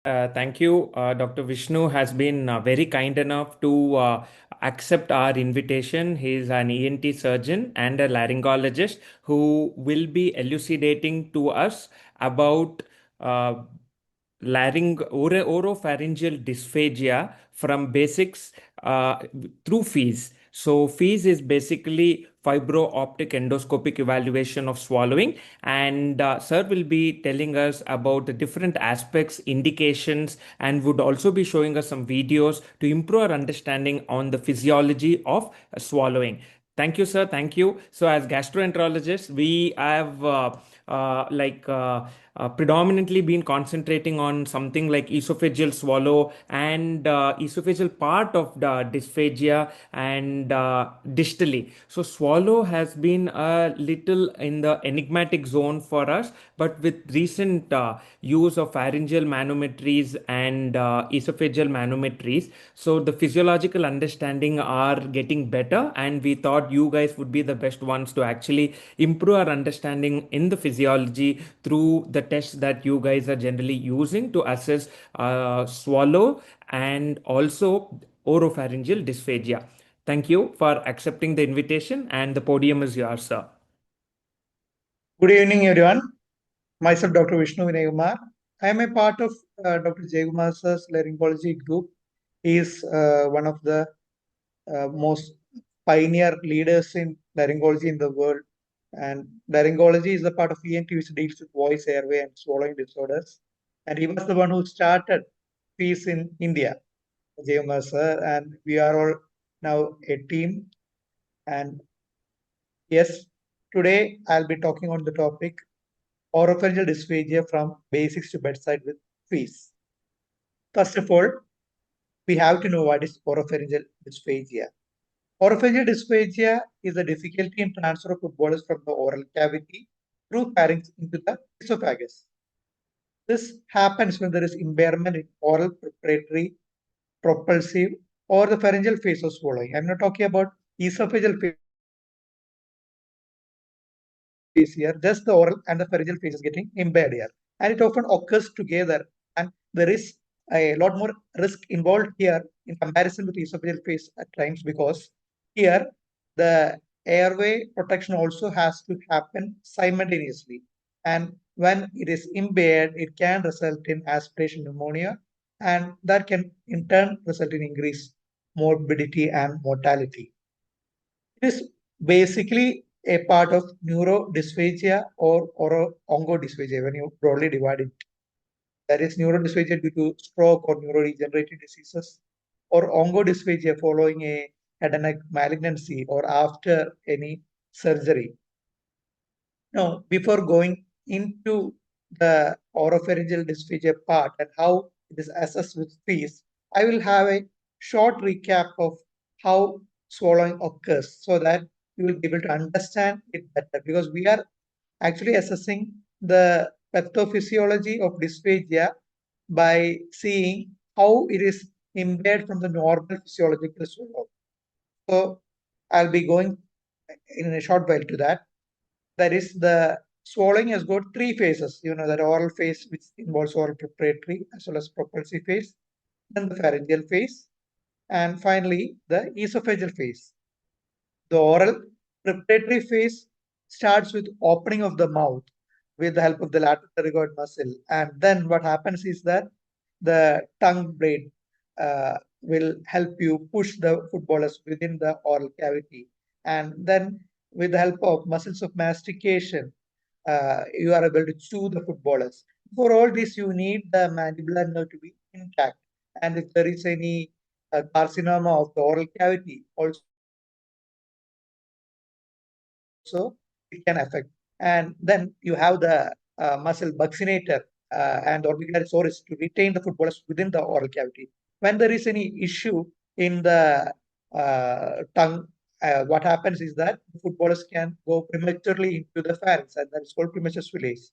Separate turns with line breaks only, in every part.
Thank you. Dr. Vishnu has been very kind enough to accept our invitation. He is an ENT surgeon and a laryngologist who will be elucidating to us about uh, oropharyngeal dysphagia from basics through fees. So fees is basically fibro-optic endoscopic evaluation of swallowing, and sir will be telling us about the different aspects, indications, and would also be showing us some videos to improve our understanding on the physiology of swallowing. Thank you, sir. Thank you. So, as gastroenterologists, we have predominantly been concentrating on something like esophageal swallow and esophageal part of the dysphagia and distally. So, swallow has been a little in the enigmatic zone for us, but with recent use of pharyngeal manometries and esophageal manometries, so the physiological understanding are getting better, and we thought you guys would be the best ones to actually improve our understanding in the physiology through the tests that you guys are generally using to assess swallow and also oropharyngeal dysphagia. Thank you for accepting the invitation, and the podium is yours, sir.
Good evening, everyone. Myself, Dr. Vishnu Vinayakumar. I am a part of Dr. Jayakumar's laryngology group. He is one of the most pioneer leaders in laryngology in the world. And laryngology is the part of ENT which deals with voice, airway, and swallowing disorders. And he was the one who started peace in India, Jayakumar sir. And we are all now a team. And yes, today I'll be talking on the topic oropharyngeal dysphagia from basics to bedside with fees. First of all, we have to know what is oropharyngeal dysphagia. Oropharyngeal dysphagia is a difficulty in transfer of foodballs from the oral cavity through pharynx into the esophagus. This happens when there is impairment in oral preparatory, propulsive, or the pharyngeal phase of swallowing. I'm not talking about esophageal phase here, just the oral and the pharyngeal phase is getting impaired here. And it often occurs together. And there is a lot more risk involved here in comparison with esophageal phase at times, because here the airway protection also has to happen simultaneously. And when it is impaired, it can result in aspiration pneumonia, and that can in turn result in increased morbidity and mortality. It is basically a part of neurodysphagia or oncodysphagia when you broadly divide it. That is neurodysphagia due to stroke or neurodegenerative diseases, or oncodysphagia following a head and neck malignancy or after any surgery. Now, before going into the oropharyngeal dysphagia part and how it is assessed with fees, I will have a short recap of how swallowing occurs so that you will be able to understand it better, because we are actually assessing the pathophysiology of dysphagia by seeing how it is impaired from the normal physiological swallow. So I'll be going in a short while to that. That is, the swallowing has got three phases. You know, that oral phase, which involves oral preparatory as well as propulsive phase, then the pharyngeal phase, and finally the esophageal phase. The oral preparatory phase starts with opening of the mouth with the help of the lateral pterygoid muscle, and then what happens is that the tongue blade will help you push the food bolus within the oral cavity, and then with the help of muscles of mastication, you are able to chew the food bolus. For all this, you need the mandibular nerve to be intact, and if there is any carcinoma of the oral cavity, also it can affect. And then you have the muscle buccinator and orbicularis to retain the food bolus within the oral cavity. When there is any issue in the tongue, what happens is that the food bolus can go prematurely into the pharynx, and that is called premature swellage.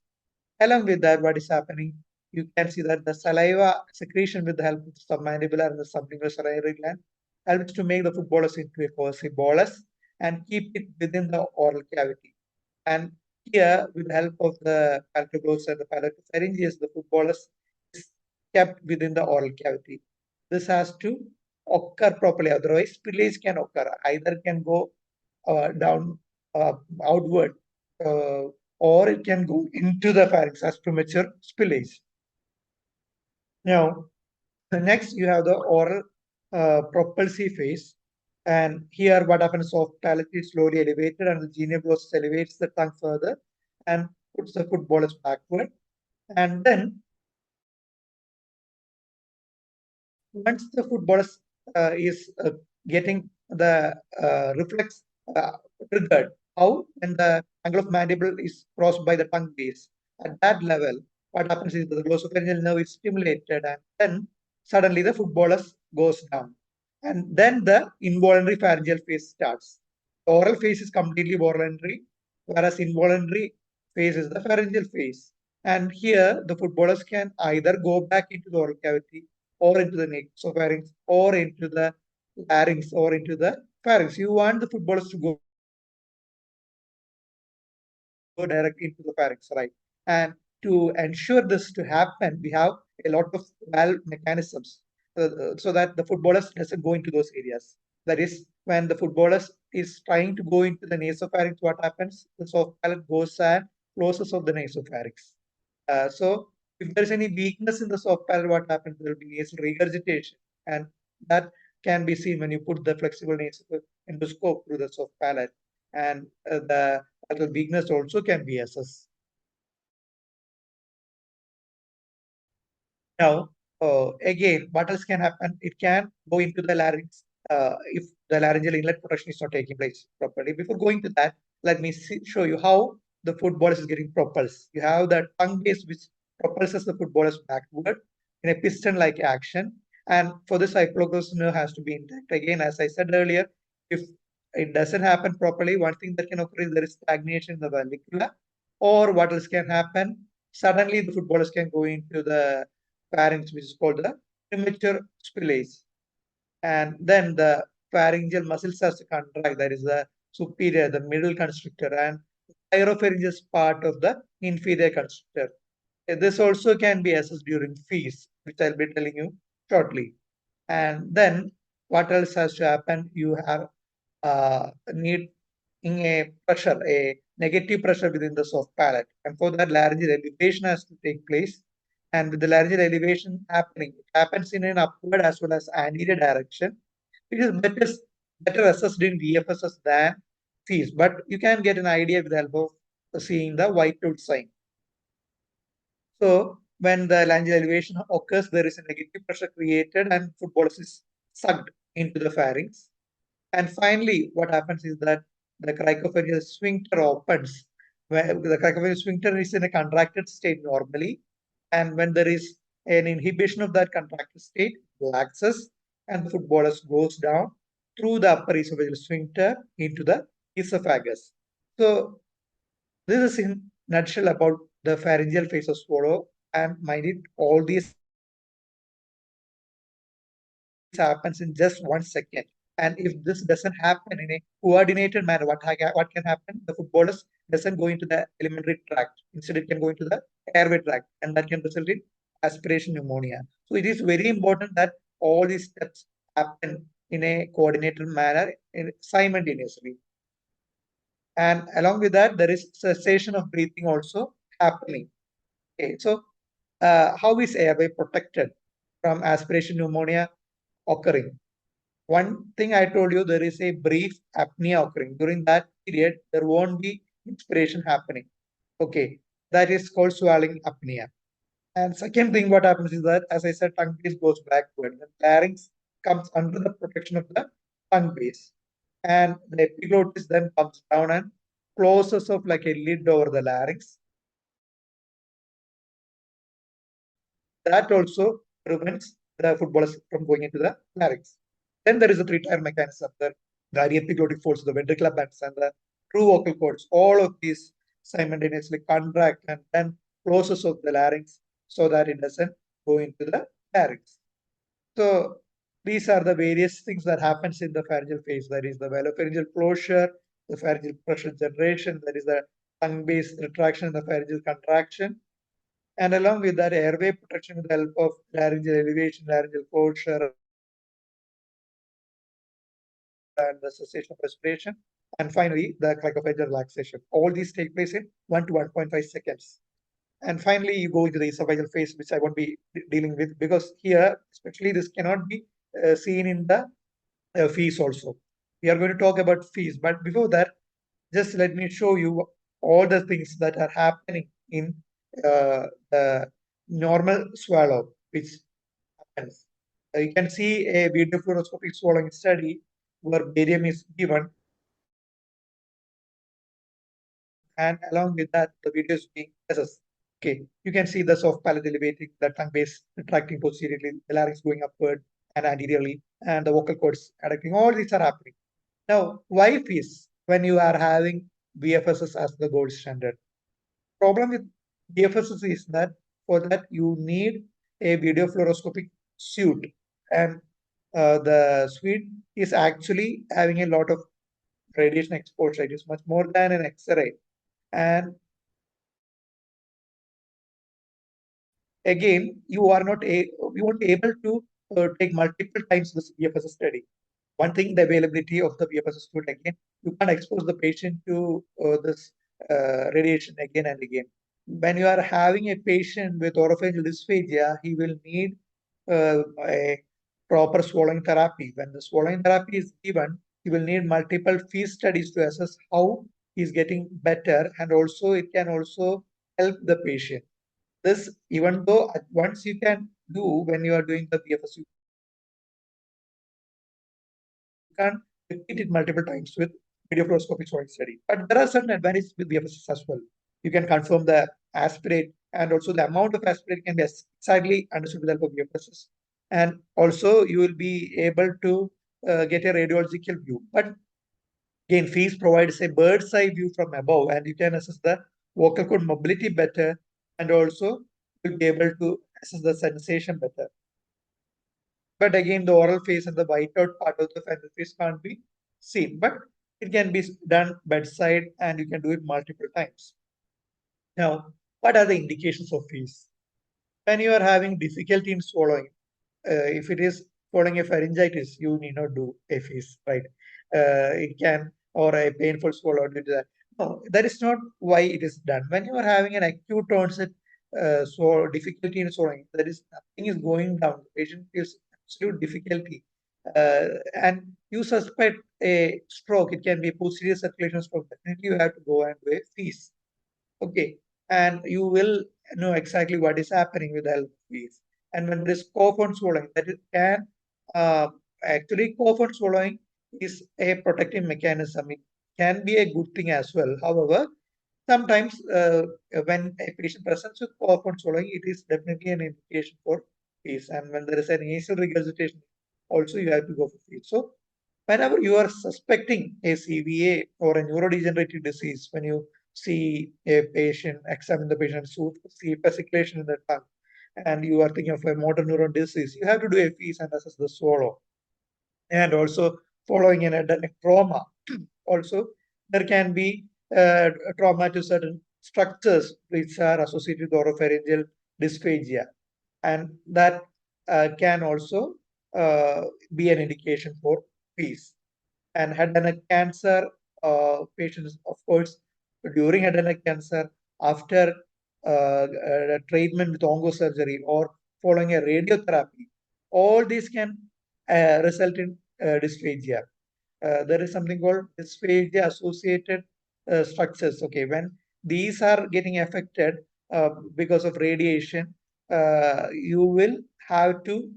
Along with that, what is happening? You can see that the saliva secretion with the help of the submandibular and the sublingual salivary gland helps to make the food bolus into a cozy bolus and keep it within the oral cavity. And here, with the help of the palpebral and the palatopharyngeus, the food bolus is kept within the oral cavity. This has to occur properly, otherwise spillage can occur. Either can go down outward, or it can go into the pharynx as premature spillage. Now, next you have the oral propulsive phase. And here what happens, soft palate is slowly elevated and the genial process elevates the tongue further and puts the food bolus backward. And then once the food bolus is getting the reflex triggered, how? When the angle of mandible is crossed by the tongue base. At that level, what happens is the glossopharyngeal nerve is stimulated and then suddenly the food bolus goes down. And then the involuntary pharyngeal phase starts. The oral phase is completely voluntary, whereas involuntary phase is the pharyngeal phase. And here the food bolus can either go back into the oral cavity or into the nasopharynx or into the larynx or into the pharynx. You want the food bolus to go directly into the pharynx, right? And to ensure this to happen, we have a lot of valve mechanisms so that the food bolus doesn't go into those areas. That is, when the food bolus is trying to go into the nasopharynx, what happens? The soft palate goes and closes of the nasopharynx. So if there's any weakness in the soft palate, what happens? There will be nasal regurgitation, and that can be seen when you put the flexible nasal endoscope through the soft palate, and the weakness also can be assessed. Now, again, what else can happen? It can go into the larynx if the laryngeal inlet protection is not taking place properly. Before going to that, let me show you how the food bolus is getting propulsed. You have the tongue base which propulses the food bolus backward in a piston-like action. And for this, hypoglossal nerve has to be intact. Again, as I said earlier, if it doesn't happen properly, one thing that can occur is there is stagnation in the valvicula. Or what else can happen? Suddenly, the food bolus can go into the pharynx, which is called the premature spillage. And then the pharyngeal muscles has to contract, that is the superior, the middle constrictor, and oropharyngeal part of the inferior constrictor. This also can be assessed during fees, which I'll be telling you shortly. And then what else has to happen? You have need in a pressure, a negative pressure within the soft palate. And for that, laryngeal elevation has to take place. And with the laryngeal elevation happening, it happens in an upward as well as anterior direction. It is better assessed in VFSS than fees, but you can get an idea with the help of seeing the white tooth sign. So when the laryngeal elevation occurs, there is a negative pressure created and food bolus is sucked into the pharynx. And finally, what happens is that the cricopharyngeal sphincter opens. Where the cricopharyngeal sphincter is in a contracted state normally, and when there is an inhibition of that contracted state, it relaxes, and the food bolus goes down through the upper esophageal sphincter into the esophagus. So this is in nutshell about the pharyngeal phase of swallow. And mind it, all these happens in just 1 second. And if this doesn't happen in a coordinated manner, what can happen? The food bolus doesn't go into the alimentary tract. Instead, it can go into the airway tract, and that can result in aspiration pneumonia. So it is very important that all these steps happen in a coordinated manner simultaneously. And along with that, there is cessation of breathing also happening. Okay, so how is airway protected from aspiration pneumonia occurring? One thing I told you, there is a brief apnea occurring. During that period, there won't be inspiration happening. Okay, that is called swallowing apnea. And second thing, what happens is that, as I said, tongue base goes backward. The larynx comes under the protection of the tongue base. And the epiglottis then comes down and closes up like a lid over the larynx. That also prevents the food bolus from going into the larynx. Then there is a three-tier mechanism, the epiglottic folds, the ventricular bands, and the true vocal cords. All of these simultaneously contract and then closes of the larynx so that it doesn't go into the larynx. So these are the various things that happens in the pharyngeal phase. That is the velopharyngeal closure, the pharyngeal pressure generation, that is the tongue-based retraction, the pharyngeal contraction. And along with that, airway protection with the help of laryngeal elevation, laryngeal posture, and the cessation of respiration. And finally, the glycophageal relaxation. All these take place in 1 to 1.5 seconds. And finally, you go into the esophageal phase, which I won't be dealing with because here, especially this cannot be seen in the fees also. We are going to talk about fees, but before that, just let me show you all the things that are happening in the normal swallow, which happens. You can see a video fluoroscopic swallowing study where barium is given, and along with that, the video is being assessed. Okay, you can see the soft palate elevating, the tongue base retracting posteriorly, the larynx going upward and anteriorly, and the vocal cords adducting. All these are happening. Now, why fees when you are having VFSS as the gold standard? Problem with VFSS is that for that you need a video fluoroscopic suite, and the suite is actually having a lot of radiation exposure. It is much more than an X-ray, and again, you won't be able to take multiple times this VFSS study. One thing, the availability of the VFSS fluid again, you can't expose the patient to this radiation again and again. When you are having a patient with oropharyngeal dysphagia, he will need a proper swallowing therapy. When the swallowing therapy is given, he will need multiple fees studies to assess how he's getting better, and also it can also help the patient. This, even though once you can do when you are doing the VFS, you can repeat it multiple times with video fluoroscopic swallowing study. But there are certain advantages with VFS as well. You can confirm the aspirate, and also the amount of aspirate can be exactly understood with the help of VFSS. And also you will be able to get a radiological view. But again, FEES provides a bird's eye view from above, and you can assess the vocal cord mobility better, and also you'll be able to assess the sensation better. But again, the oral phase and the whiteout part of the final phase can't be seen, but it can be done bedside, and you can do it multiple times. Now, what are the indications of fees? When you are having difficulty in swallowing, if it is following a pharyngitis, you need not do a fees, right? It can, or a painful swallow due to that. No, that is not why it is done. When you are having an acute onset so difficulty in swallowing, that is nothing is going down. The patient feels absolute difficulty, and you suspect a stroke. It can be a posterior circulation stroke. Definitely, you have to go and do a fees. Okay, and you will know exactly what is happening with LPs. And when there is cough on swallowing, that it can uh, actually cough on swallowing is a protective mechanism. It can be a good thing as well. However, sometimes when a patient presents with cough on swallowing, it is definitely an indication for fees. And when there is an nasal regurgitation, also you have to go for fees. So whenever you are suspecting a CVA or a neurodegenerative disease, when you see a patient, examine the patient, see fasciculation in the tongue, and you are thinking of a motor neuron disease, you have to do a fees and assess the swallow. And also following an endemic trauma, also there can be trauma to certain structures which are associated with oropharyngeal dysphagia, and that can also uh, be an indication for fees. And head and neck cancer patients, of course, during head and neck cancer, after treatment with oncosurgery or following a radiotherapy, all these can result in dysphagia. There is something called dysphagia associated structures. Okay, when these are getting affected because of radiation, you will have to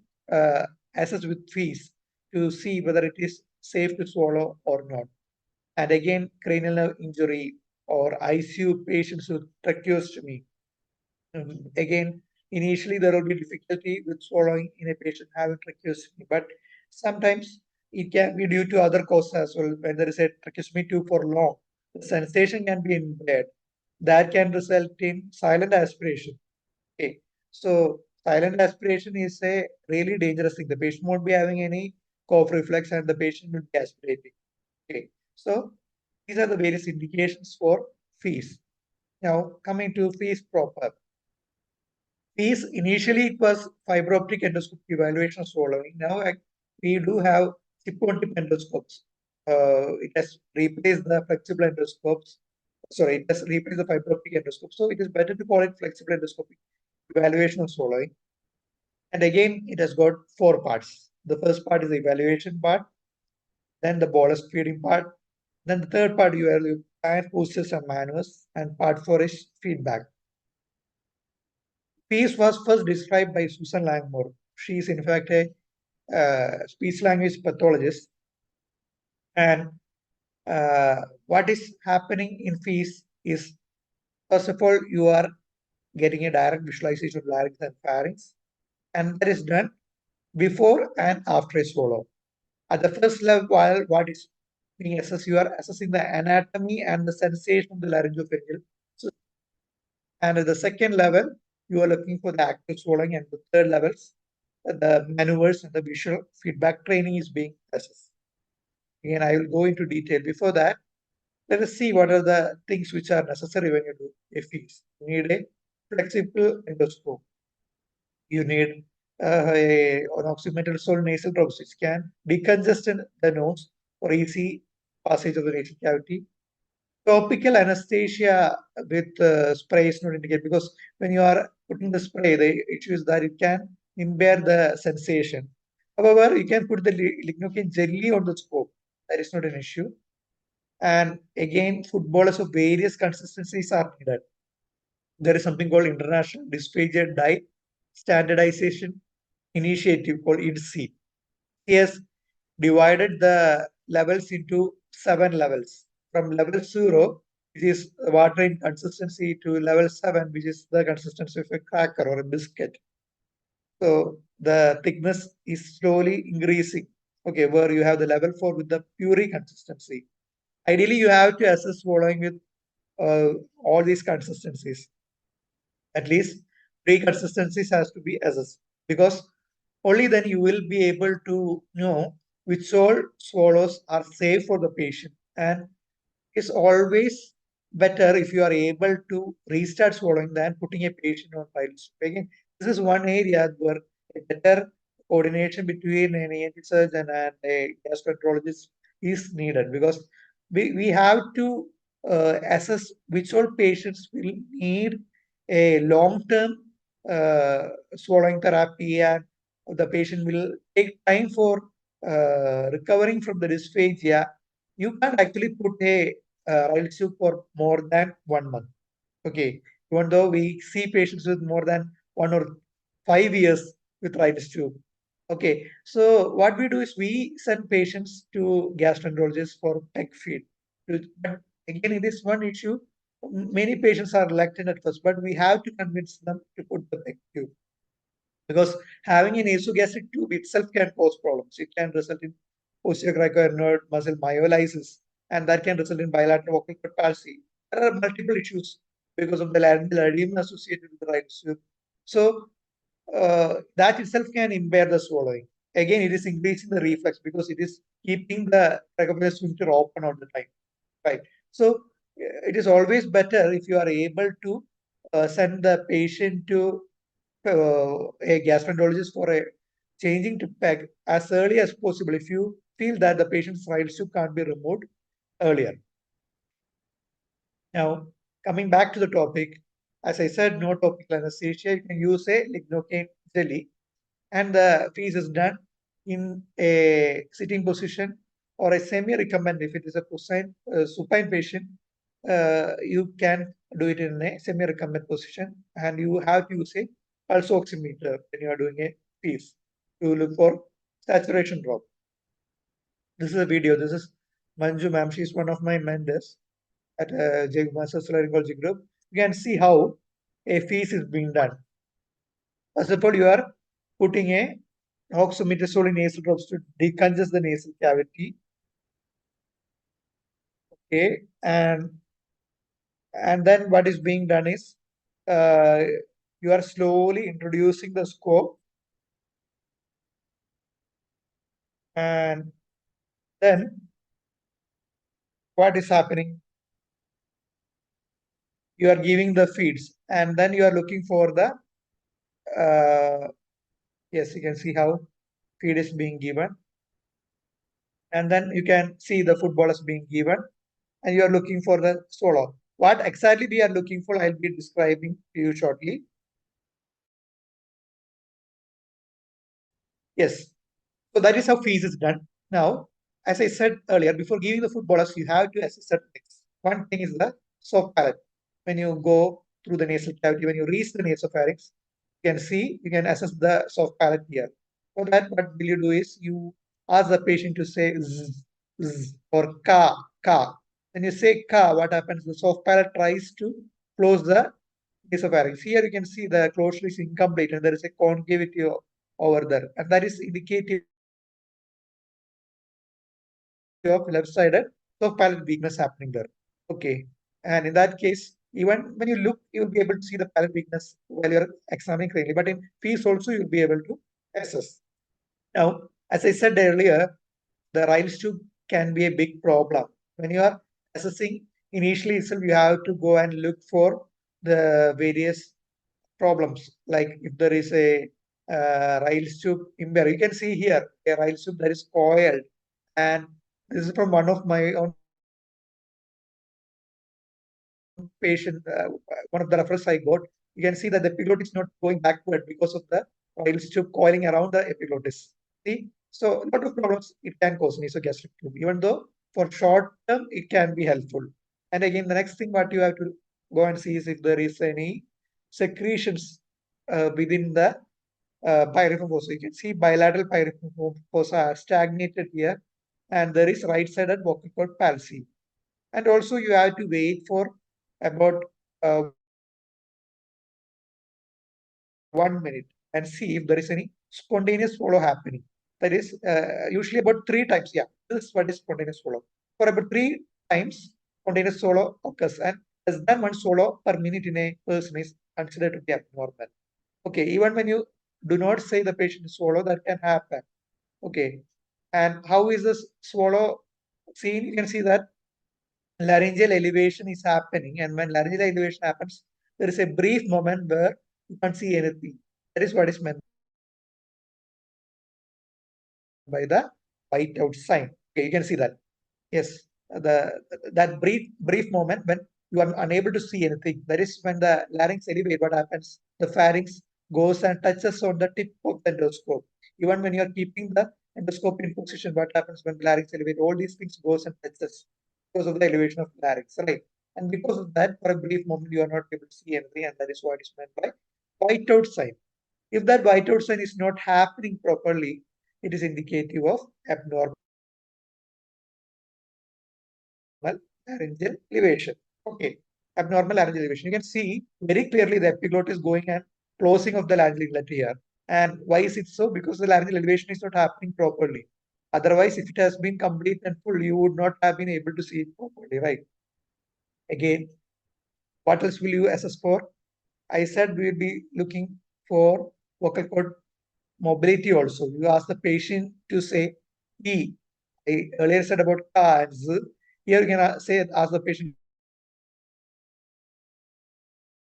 assess with fees to see whether it is safe to swallow or not. And again, cranial nerve injury or ICU patients with tracheostomy. Again, initially there will be difficulty with swallowing in a patient having tracheostomy, but sometimes it can be due to other causes as well. When there is a tracheostomy tube for long, the sensation can be impaired. That can result in silent aspiration. Okay, so silent aspiration is a really dangerous thing. The patient won't be having any cough reflex, and the patient will be aspirating. Okay, so these are the various indications for fees. Now, coming to fees proper. Fees, initially it was fiber optic endoscopy evaluation of swallowing. Now we do have chip-on-tip endoscopes. It has replaced the flexible endoscopes. Sorry, it has replaced the fiber optic endoscope. So it is better to call it flexible endoscopy evaluation of swallowing. And again, it has got four parts. The first part is the evaluation part, then the bolus feeding part, then the third part you have plan posters and manuals, and part four is feedback. Peace was first described by Susan Langmore. She is in fact a speech language pathologist. And what is happening in fees is, first of all, you are getting a direct visualization of larynx and pharynx, and that is done before and after a swallow. At the first level, while what is being assessed, you are assessing the anatomy and the sensation of the laryngopharyngeal. So, and at the second level, you are looking for the active swallowing, and the third levels, the maneuvers and the visual feedback training is being assessed. Again, I will go into detail. Before that, let us see what are the things which are necessary when you do a fees. You need a flexible endoscope. You need an oximetral nasal drops which can decongest the nose for easy passage of the nasal cavity. Topical anesthesia with spray is not indicated because when you are putting the spray, the issue is that it can impair the sensation. However, you can put the lignocaine jelly on the scope. That is not an issue. And again, footballers of various consistencies are needed. There is something called International Dysphagia Diet Standardization Initiative called IDSI. He has divided the levels into 7 levels. From level 0, which is water in consistency, to level 7, which is the consistency of a cracker or a biscuit. So the thickness is slowly increasing. Okay, where you have the level 4 with the puree consistency. Ideally, you have to assess swallowing with all these consistencies. At least 3 consistencies has to be assessed because only then you will be able to know which all swallows are safe for the patient. And it's always better if you are able to restart swallowing than putting a patient on piles. Again, this is one area where a better coordination between an ENT surgeon and a gastroenterologist is needed because we have to assess which all patients will need a long-term swallowing therapy, and the patient will take time for recovering from the dysphagia. You can't actually put a residue for more than 1 month. Okay, even though we see patients with more than 1 or 5 years with rights tube. Okay, so what we do is we send patients to gastroenterologists for peg feed. But again, it is one issue. Many patients are reluctant at first, but we have to convince them to put the peg tube because having an nasogastric tube itself can cause problems. It can result in osteocricoid muscle myolysis, and that can result in bilateral vocal cord palsy. There are multiple issues because of the laryngeal edema associated with the right tube. So that itself can impair the swallowing. Again, it is increasing the reflex because it is keeping the trachea sphincter open all the time. Right. So it is always better if you are able to send the patient to a gastroenterologist for a changing to PEG as early as possible if you feel that the patient's right tube can't be removed earlier. Now, coming back to the topic, as I said, no topical anesthesia. You can use a lignocaine jelly, and the fees is done in a sitting position or a semi-recumbent. If it is a supine patient, you can do it in a semi-recumbent position, and you have to use a pulse oximeter when you are doing a fees to look for saturation drop. This is a video. This is Manju ma'am. She's one of my mentors at Master's Laryngology group. You can see how a fees is being done. First of all, you are putting a oximetrazole nasal drops to decongest the nasal cavity. Okay, and then what is being done is uh, you are slowly introducing the scope, and then what is happening? You are giving the feeds, and then you are looking for the yes, you can see how feed is being given. And then you can see the football is being given, and you are looking for the swallow. What exactly we are looking for, I'll be describing to you shortly. Yes, so that is how fees is done. Now, as I said earlier, before giving the footballers, you have to assess certain things. One thing is the soft palate. When you go through the nasal cavity, when you reach the nasopharynx, you can see, you can assess the soft palate here. For that, what will you do is you ask the patient to say z, z, or ka, ka. When you say ka, what happens? The soft palate tries to close the nasopharynx. Here you can see the closure is incomplete and there is a concavity over there, and that is indicative of left-sided soft palate weakness happening there. Okay, and in that case, even when you look, you will be able to see the palate weakness while you're examining cranially. But in fees also, you'll be able to assess. Now, as I said earlier, the Riles tube can be a big problem. When you are assessing initially itself, you have to go and look for the various problems. Like if there is a Riles tube imbalance, you can see here a Riles tube that is coiled, and this is from one of my own patient, one of the referrals I got. You can see that the epiglottis is not going backward because of the oil tube coiling around the epiglottis. See, so a lot of problems it can cause nasogastric tube, even though for short term it can be helpful. And again, the next thing what you have to go and see is if there is any secretions within the pyriform fossa. You can see bilateral pyriform fossa are stagnated here, and there is right-sided vocal cord palsy. And also you have to wait for about 1 minute and see if there is any spontaneous swallow happening. That is usually about 3 times. Yeah, this is what is spontaneous swallow. For about 3 times, spontaneous swallow occurs, and less than 1 swallow per minute in a person is considered to be abnormal. Okay, even when you do not say the patient is swallow, that can happen. Okay, and how is this swallow seen? You can see that laryngeal elevation is happening, and when laryngeal elevation happens, there is a brief moment where you can't see anything. That is what is meant by the whiteout sign. Okay, you can see that. Yes, the that brief moment when you are unable to see anything. That is when the larynx elevate. What happens? The pharynx goes and touches on the tip of the endoscope. Even when you are keeping the endoscope in position, what happens when larynx elevate? All these things goes and touches because of the elevation of larynx, right? And because of that, for a brief moment, you are not able to see anything, and that is what is meant by whiteout sign. If that whiteout sign is not happening properly, it is indicative of abnormal laryngeal elevation. Okay, abnormal laryngeal elevation. You can see very clearly the epiglottis going and closing of the laryngeal inlet here. And why is it so? Because the laryngeal elevation is not happening properly. Otherwise, if it has been complete and full, you would not have been able to see it properly, right? Again, what else will you assess for? I said we will be looking for vocal cord mobility also. You ask the patient to say E. I earlier said about ka and z. Here you can say ask the patient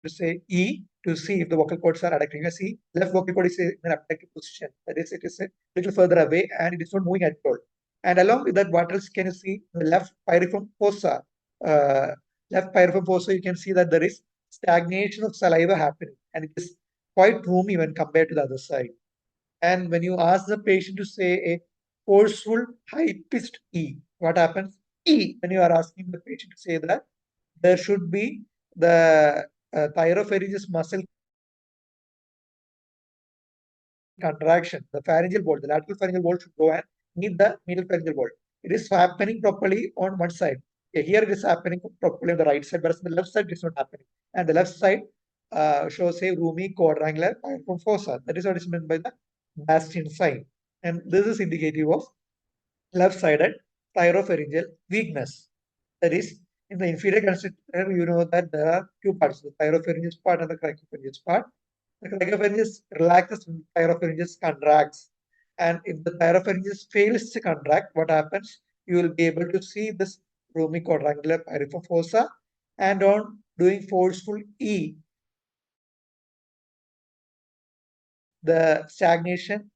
to say E to see if the vocal cords are adducting. You see, left vocal cord is in an abductive position. That is, it is a little further away and it is not moving at all. And along with that, what else can you see? The left pyriform fossa. Uh, left pyriform fossa, you can see that there is stagnation of saliva happening, and it is quite roomy when compared to the other side. And when you ask the patient to say a forceful, high-pitched E, what happens? E, when you are asking the patient to say that, there should be the thyropharyngeus muscle contraction. The pharyngeal wall, the lateral pharyngeal wall should go and meet the middle pharyngeal wall. It is happening properly on one side. Okay, here it is happening properly on the right side, whereas the left side is not happening. And the left side shows a roomy quadrangular pyriform fossa. That is what is meant by the Bastian sign. And this is indicative of left-sided thyropharyngeal weakness. That is, in the inferior constrictor, you know that there are two parts, the thyropharyngeus part and the cricopharyngeus part. The cricopharyngeus relaxes when the thyropharyngeus contracts. And if the thyropharyngeus fails to contract, what happens? You will be able to see this roomy quadrangular pyriform fossa, and on doing forceful E, the stagnation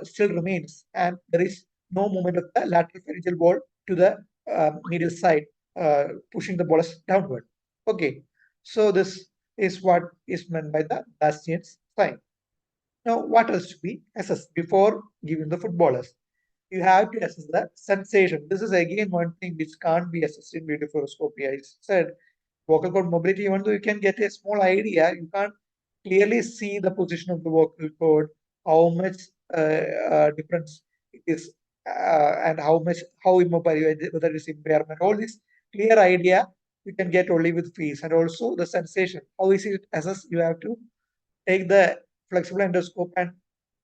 still remains, and there is no movement of the lateral pharyngeal wall to the medial side, pushing the bolus downward. Okay, so this is what is meant by the Bastian's sign. Now, what else to be assessed before giving the footballers? You have to assess the sensation. This is again one thing which can't be assessed in video fluoroscopy. I said vocal cord mobility, even though you can get a small idea, you can't clearly see the position of the vocal cord, how much difference it is, and how immobile, whether it is impairment. All this clear idea you can get only with fees, and also the sensation. How is it assessed? You have to take the flexible endoscope and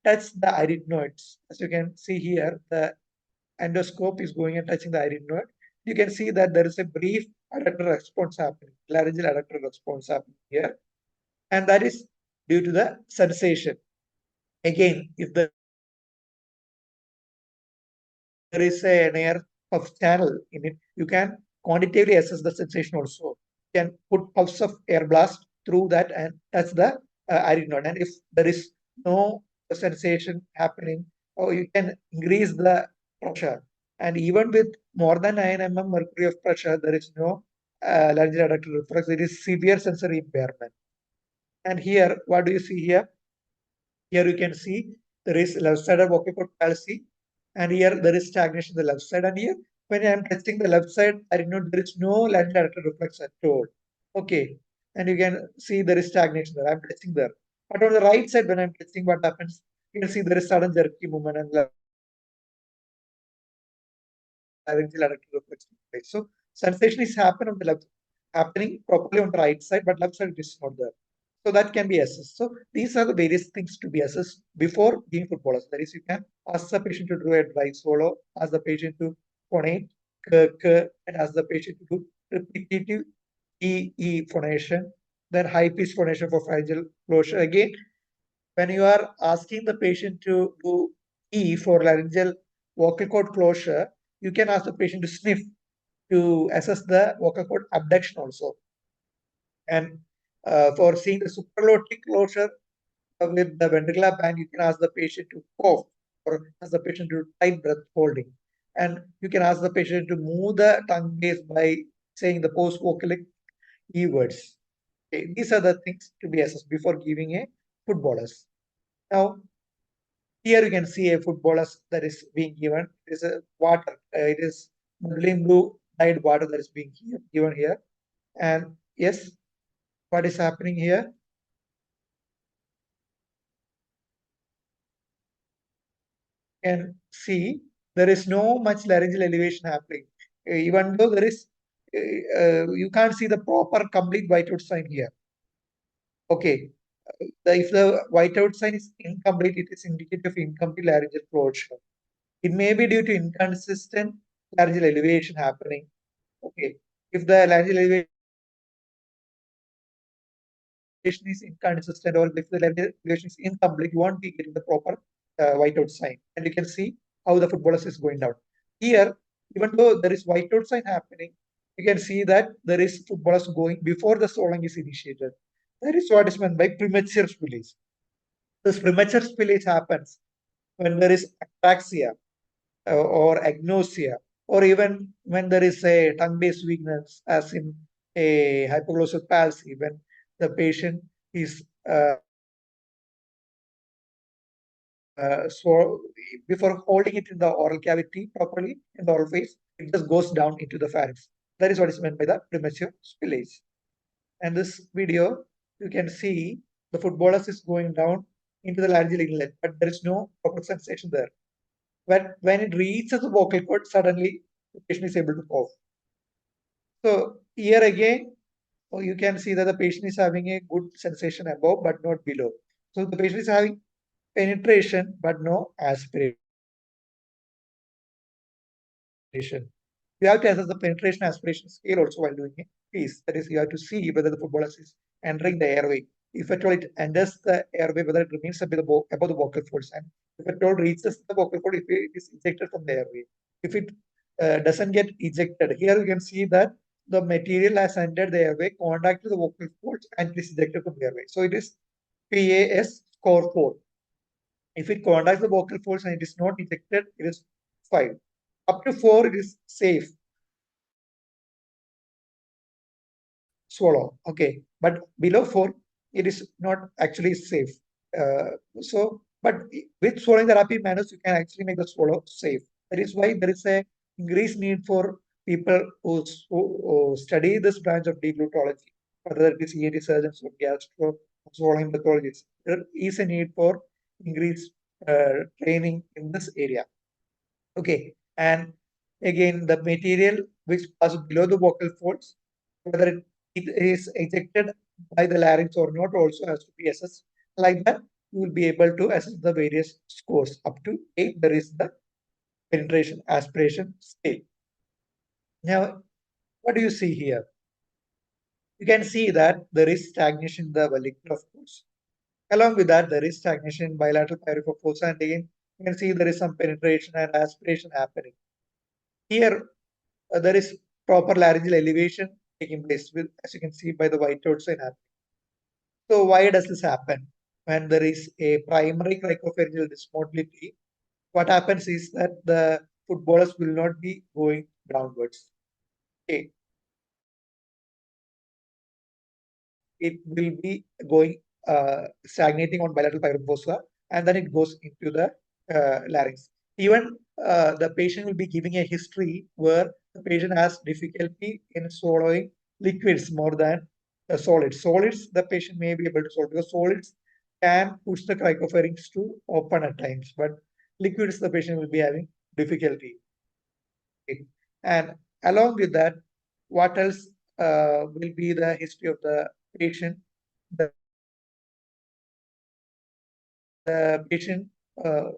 touch the arytenoids. As you can see here, the endoscope is going and touching the arytenoid. You can see that there is a brief adductor response happening, laryngeal adductor response happening here, and that is due to the sensation. Again, if there is an air puff channel in it, you can quantitatively assess the sensation also. You can put puffs of air blast through that and touch the arytenoid. And if there is no sensation happening, or you can increase the pressure. And even with more than 9 mm mercury of pressure, there is no laryngeal adductor reflex. It is severe sensory impairment. And here, what do you see here? Here you can see there is left side of vocal cord palsy, and here there is stagnation on the left side. And here, when I am testing the left side, I know there is no laryngeal adductor reflex at all. Okay, and you can see there is stagnation there. I'm testing there. But on the right side, when I'm testing, what happens? You can see there is sudden jerky movement and laryngeal adductor reflex. So sensation is happening properly on the right side, but left side is not there. So that can be assessed. So these are the various things to be assessed before giving footballers. That is, you can ask the patient to do a dry swallow, ask the patient to phonate, and ask the patient to do repetitive E phonation, then high pitch phonation for pharyngeal closure. Again, when you are asking the patient to do E for laryngeal vocal cord closure, you can ask the patient to sniff to assess the vocal cord abduction also. And for seeing the supralotic closure with the ventricular band, you can ask the patient to cough or ask the patient to do tight breath holding. And you can ask the patient to move the tongue base by saying the post-vocalic E words. Okay, these are the things to be assessed before giving a food bolus. Now, here you can see a food bolus that is being given. It is a water. It is bubbling blue dyed water that is being given here. And yes, what is happening here? Can see there is no much laryngeal elevation happening. Even though there is, you can't see the proper complete whiteout sign here. Okay, if the whiteout sign is incomplete, it is indicative of incomplete laryngeal closure. It may be due to inconsistent laryngeal elevation happening. Okay, if the laryngeal elevation is inconsistent or if the elevation is incomplete, you won't be getting the proper whiteout sign. And you can see how the footballer is going down. Here, even though there is whiteout sign happening, you can see that there is footballers going before the swallowing is initiated. That is what is meant by premature spillage. This premature spillage happens when there is apraxia or agnosia, or even when there is a tongue-based weakness, as in a hypoglossal palsy, when the patient is so before holding it in the oral cavity properly in the oral phase, it just goes down into the pharynx. That is what is meant by the premature spillage. And this video, you can see the foot bolus is going down into the laryngeal inlet, but there is no proper sensation there. When it reaches the vocal cord, suddenly the patient is able to cough. So here again, you can see that the patient is having a good sensation above, but not below. So the patient is having penetration, but no aspiration. You have to assess the penetration aspiration scale also while doing a piece. That is, you have to see whether the football is entering the airway. If at all it enters the airway, whether it remains above the vocal folds, and if at all reaches the vocal cord, if it is ejected from the airway. If it doesn't get ejected, here you can see that the material has entered the airway, contacted the vocal folds, and it is ejected from the airway. So it is PAS score 4. If it contacts the vocal folds and it is not ejected, it is 5. Up to 4, it is safe. Swallow. Okay. But below 4, it is not actually safe. But with swallowing therapy manners, you can actually make the swallow safe. That is why there is a increased need for people who study this branch of deglotology, whether it is ENT surgeons or gastro swallowing pathologists. There is a need for increased training in this area. Okay, and again, the material which passes below the vocal folds, whether it is ejected by the larynx or not, also has to be assessed. Like that, you will be able to assess the various scores. Up to 8, there is the penetration aspiration scale. Now, what do you see here? You can see that there is stagnation in the vallecula, of course. Along with that, there is stagnation in bilateral pyrophofossa, and again, you can see there is some penetration and aspiration happening. Here, there is proper laryngeal elevation taking place, with, as you can see by the white outside happening. So why does this happen? When there is a primary cricopharyngeal dysmotility, what happens is that the footballers will not be going downwards. Okay. It will be going stagnating on bilateral pyrophossa, and then it goes into the larynx. Even the patient will be giving a history where the patient has difficulty in swallowing liquids more than solids. Solids, the patient may be able to swallow because solids can push the cricopharynx to open at times, but liquids, the patient will be having difficulty. Okay. And along with that, what else will be the history of the patient? The patient uh,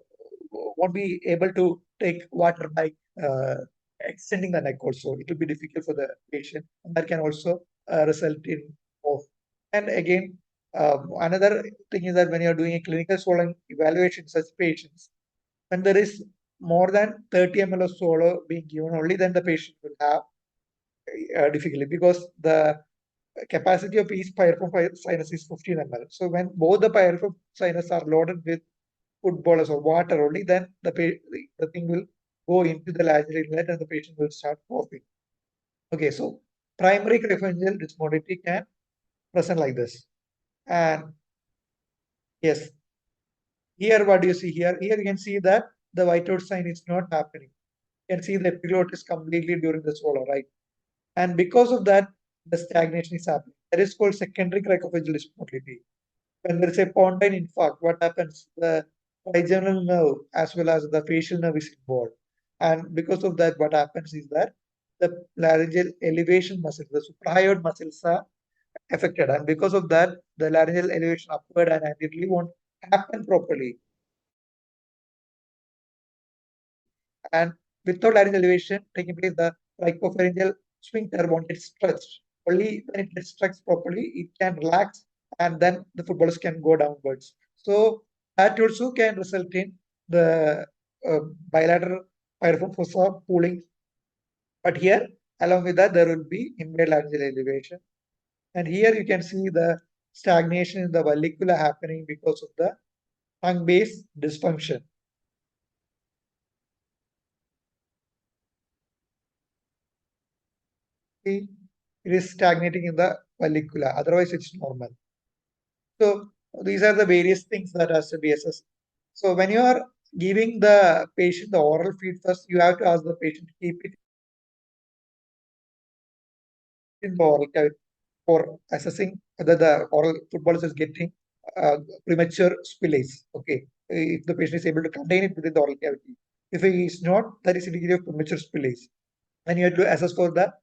won't be able to take water by uh, extending the neck also. It will be difficult for the patient, and that can also result in off. And again, another thing is that when you're doing a clinical swallowing evaluation in such patients, when there is more than 30 ml of swallow being given, only then the patient will have difficulty, because the capacity of each pyrophore sinus is 15 ml. So when both the pyrophore sinus are loaded with footballers or water only, then the thing will go into the laryngeal inlet and the patient will start coughing. Okay, so primary cricopharyngeal dysmotility can present like this. And yes, here what do you see here? Here you can see that the whiteout sign is not happening. You can see the epiglottis completely during the swallow, right? And because of that, the stagnation is happening. That is called secondary cricopharyngeal dysmotility. When there is a pontine infarct, what happens? The trigeminal nerve as well as the facial nerve is involved. And because of that, what happens is that the laryngeal elevation muscles, the suprahyoid muscles are affected. And because of that, the laryngeal elevation upward and anteriorly won't happen properly. And without laryngeal elevation taking place, the cricopharyngeal sphincter won't get stretched. Only when it gets stretched properly, it can relax, and then the footballers can go downwards. So that also can result in the uh, bilateral pyrophofossa pooling. But here, along with that, there will be impaired laryngeal elevation. And here you can see the stagnation in the vallecula happening because of the tongue base dysfunction. See, it is stagnating in the vallecula. Otherwise, it's normal. So these are the various things that has to be assessed. So when you are giving the patient the oral feed first, you have to ask the patient to keep it in the oral cavity for assessing whether the oral football is getting premature spillage. Okay, if the patient is able to contain it within the oral cavity. If he is not, that is a degree of premature spillage. And you have to assess for the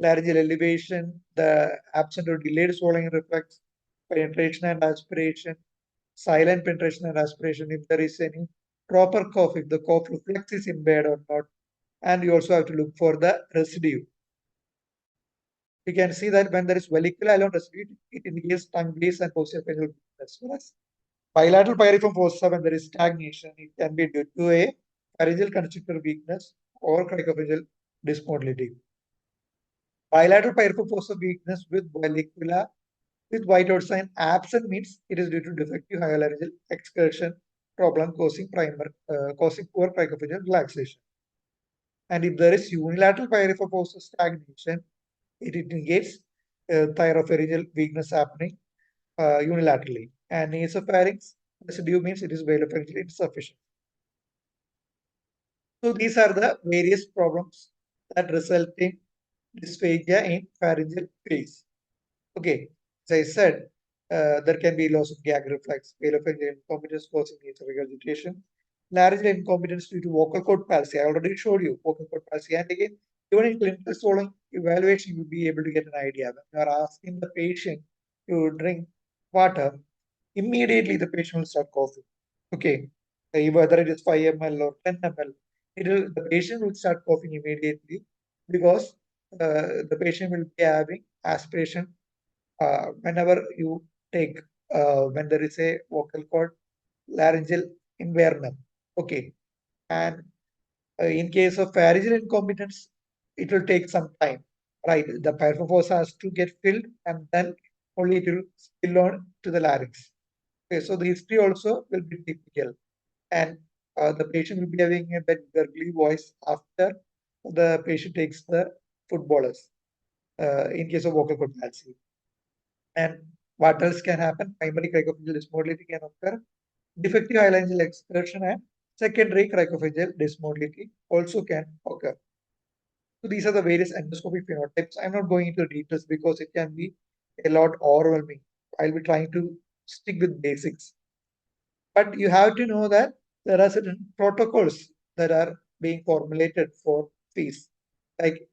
laryngeal elevation, the absent or delayed swallowing reflex, penetration and aspiration, silent penetration and aspiration, if there is any proper cough, if the cough reflex is impaired or not. And you also have to look for the residue. You can see that when there is vallecula alone residue, it indicates tongue base and posterior weakness. Whereas bilateral pyriform fossa, when there is stagnation, it can be due to a pharyngeal constrictor weakness or cricopharyngeal dysmotility. Bilateral pyriform fossa weakness with vallecula with white outline absent means it is due to defective hyolaryngeal excursion problem causing poor cricophageal relaxation. And if there is unilateral pyrophosphosis stagnation, it indicates thyropharyngeal weakness happening unilaterally. And nasopharynx residue means it is velopharyngeal insufficient. So these are the various problems that result in dysphagia in pharyngeal phase. Okay, as I said, there can be loss of gag reflex, velopharyngeal incompetence causing nasal regurgitation, laryngeal incompetence due to vocal cord palsy. I already showed you vocal cord palsy. And again, even in clinical swallowing evaluation, you will be able to get an idea. When you are asking the patient to drink water, immediately the patient will start coughing. Okay, whether it is 5 ml or 10 ml, the patient will start coughing immediately because the patient will be having aspiration whenever you take, when there is a vocal cord laryngeal impairment. Okay, and in case of pharyngeal incompetence, it will take some time, right? The pyrophosphosis has to get filled and then only it will spill on to the larynx. Okay, so the history also will be typical, and the patient will be having a bit gurgly voice after the patient takes the footballers in case of vocal cord palsy. And what else can happen? Primary cricophageal dysmotility can occur. Defective hyalingeal excursion and secondary cricophageal dysmotility also can occur. So these are the various endoscopic phenotypes. I'm not going into details because it can be a lot overwhelming. I'll be trying to stick with basics. But you have to know that there are certain protocols that are being formulated for fees. Like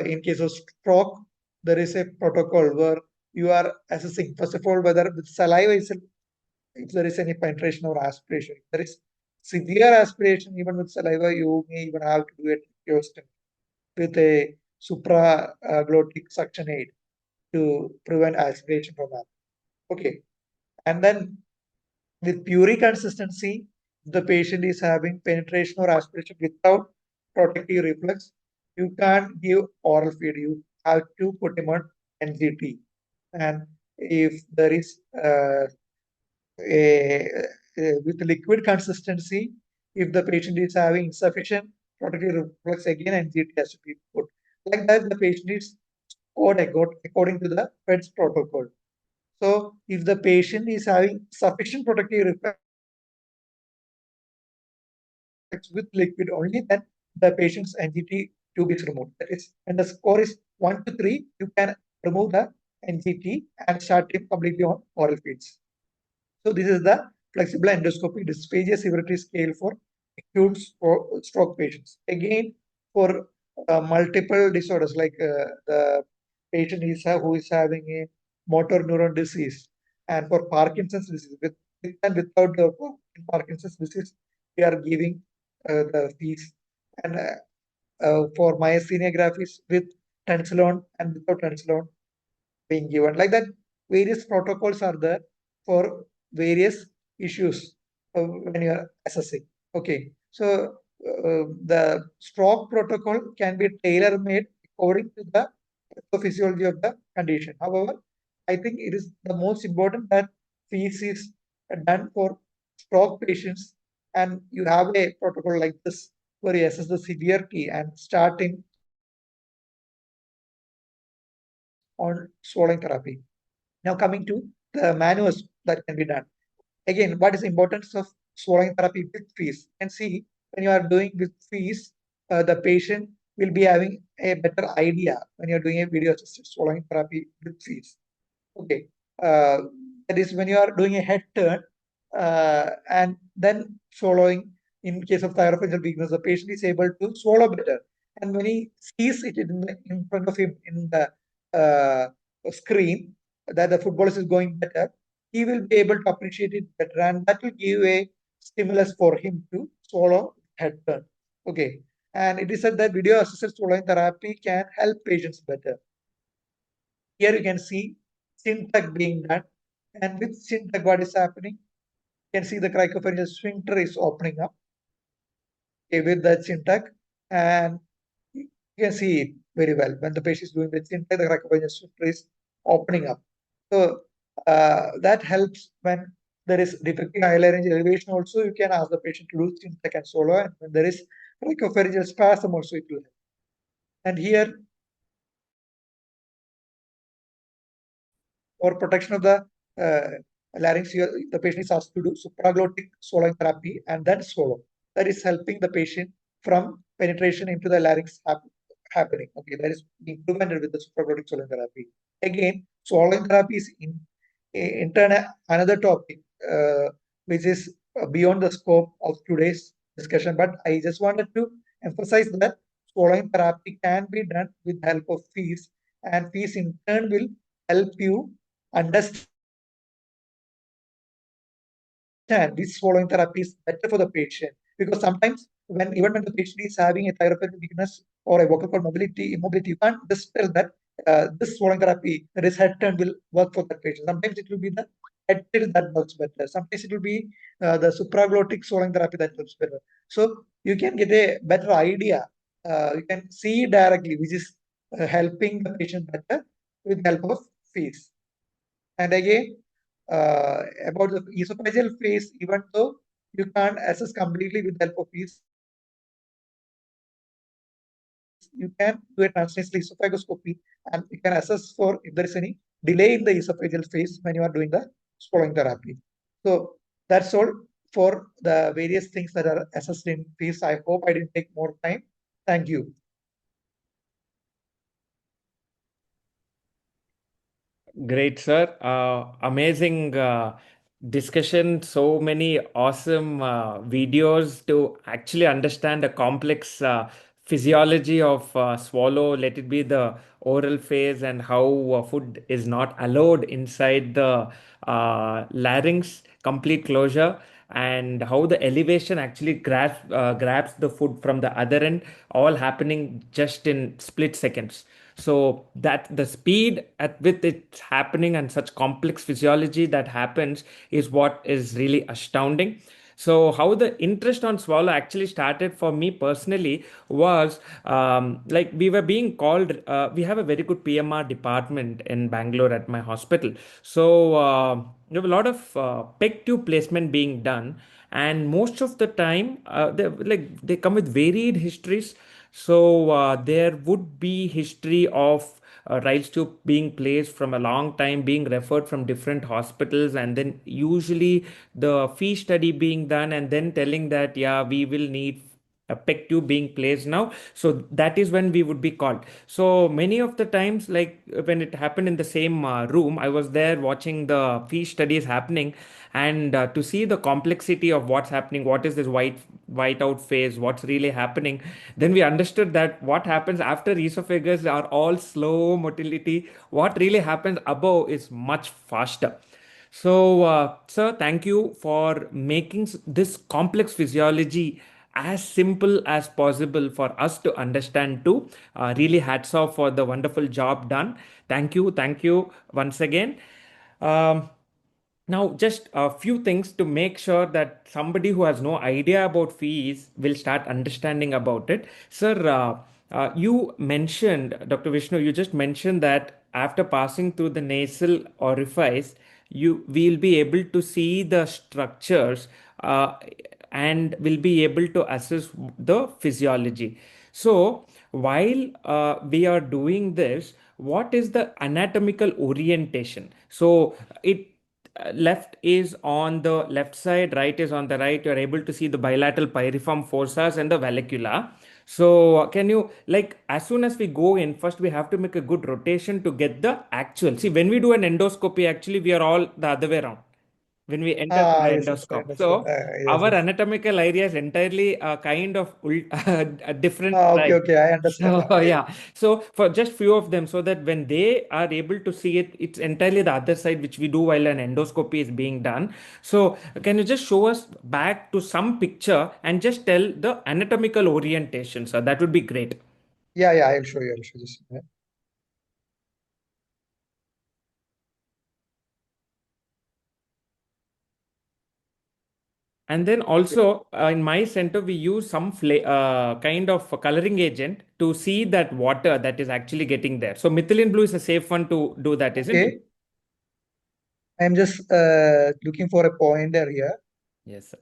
in case of stroke, there is a protocol where you are assessing, first of all, whether with saliva itself, if there is any penetration or aspiration. If there is severe aspiration, even with saliva, you may even have to do a tracheostomy with a supraglottic suction aid to prevent aspiration from happening. Okay. And then with puree consistency, if the patient is having penetration or aspiration without protective reflex, you can't give oral feed. You have to put him on NGT. And if there is with liquid consistency, if the patient is having insufficient protective reflex, again NGT has to be put. Like that, the patient is scored according to the PEDS protocol. So if the patient is having sufficient protective reflex with liquid only, then the patient's NGT tube is removed. That is, when the score is 1 to 3, you can remove the NGT and start him completely on oral feeds. So this is the flexible endoscopic dysphagia severity scale for acute stroke patients. Again, for multiple disorders like the patient who is having a motor neuron disease, and for Parkinson's disease, with and without the Parkinson's disease, we are giving the fees. And for myasthenia gravis with tensilon and without tensilon being given. Like that, various protocols are there for various issues when you are assessing. Okay, so the stroke protocol can be tailor made according to the physiology of the condition. However, I think it is the most important that fees is done for stroke patients, and you have a protocol like this where you assess the severity and starting on swallowing therapy. Now coming to the manuals that can be done. Again, what is the importance of swallowing therapy with fees? You can see when you are doing with fees, the patient will be having a better idea when you're doing a video assisted swallowing therapy with fees. Okay. That is when you are doing a head turn and then swallowing. In case of thyropharyngeal weakness, the patient is able to swallow better. And when he sees it in front of him in the screen that the footballers is going better, he will be able to appreciate it better, and that will give a stimulus for him to swallow head turn. Okay. And it is said that video assisted swallowing therapy can help patients better. Here you can see syntax being done. And with syntax, what is happening? You can see the cricopharyngeal sphincter is opening up, okay, with that syntax. And you can see it very well. When the patient is doing the syntax, the cricopharyngeal sphincter is opening up. So that helps when there is defective hyolaryngeal elevation also, you can ask the patient to do chin tuck and swallow. And when there is oropharyngeal spasm also, it will help. And here, for protection of the larynx, the patient is asked to do supraglottic swallowing therapy and then swallow. That is helping the patient from penetration into the larynx happening. Okay, that is being prevented with the supraglottic swallowing therapy. Again, swallowing therapy is another topic which is beyond the scope of today's discussion. But I just wanted to emphasize that swallowing therapy can be done with the help of fees, and fees in turn will help you understand which swallowing therapy is better for the patient. Because sometimes even when the patient is having a thyroid weakness or a vocal cord immobility, you can't just tell that this swallowing therapy, that is head turn, will work for that patient. Sometimes it will be the head tilt that works better. Sometimes it will be the supraglottic swallowing therapy that works better. So you can get a better idea. You can see directly which is helping the patient better with the help of fees. And again, about the esophageal phase, even though you can't assess completely with the help of fees, you can do a transnasal esophagoscopy and you can assess for if there is any delay in the esophageal phase when you are doing the swallowing therapy. So that's all for the various things that are assessed in fees. I hope I didn't take more time. Thank you.
Great, sir. Amazing discussion. So many awesome videos to actually understand the complex physiology of swallow, let it be the oral phase, and how food is not allowed inside the larynx, complete closure, and how the elevation actually grabs the food from the other end, all happening just in split seconds. So that the speed at with it's happening and such complex physiology that happens is what is really astounding. So how the interest on swallow actually started for me personally was like we were being called. We have a very good PMR department in Bangalore at my hospital. So there were a lot of peg tube placement being done, and most of the time they come with varied histories. So there would be history of rice tube being placed from a long time, being referred from different hospitals, and then usually the fee study being done, and then telling that yeah, we will need a peg tube being placed now. So that is when we would be called. So many of the times, like when it happened in the same room, I was there watching the fee studies happening, and to see the complexity of what's happening, what is this white out phase, what's really happening, then we understood that what happens after esophagus are all slow motility. What really happens above is much faster. So, sir, thank you for making this complex physiology as simple as possible for us to understand too. Really hats off for the wonderful job done. Thank you once again. Um, Now, just a few things to make sure that somebody who has no idea about fees will start understanding about it. Sir, you mentioned, Dr. Vishnu, you just mentioned that after passing through the nasal orifice, you will be able to see the structures and will be able to assess the physiology. So, while we are doing this, what is the anatomical orientation? So, it left is on the left side, right is on the right. You're able to see the bilateral pyriform fossas and the vallecula. So, can you, like, as soon as we go in, first we have to make a good rotation to get the actual. See, when we do an endoscopy, actually, we are all the other way around when we enter through
Ah,
the
yes, yes, I
endoscope.
understood.
So,
Yes,
our
yes.
anatomical area is entirely kind of a different
Ah, okay,
side.
okay, I understand
So
now.
yeah, so for just few of them, so that when they are able to see it, it's entirely the other side which we do while an endoscopy is being done. So can you just show us back to some picture and just tell the anatomical orientation? So that would be great.
Yeah, yeah, I'll show you. I'll show you this.
And then also in my center, we use some kind of coloring agent to see that water that is actually getting there. So methylene blue is a safe one to do that, isn't it?
Okay. I'm just looking for a pointer here.
Yes, sir.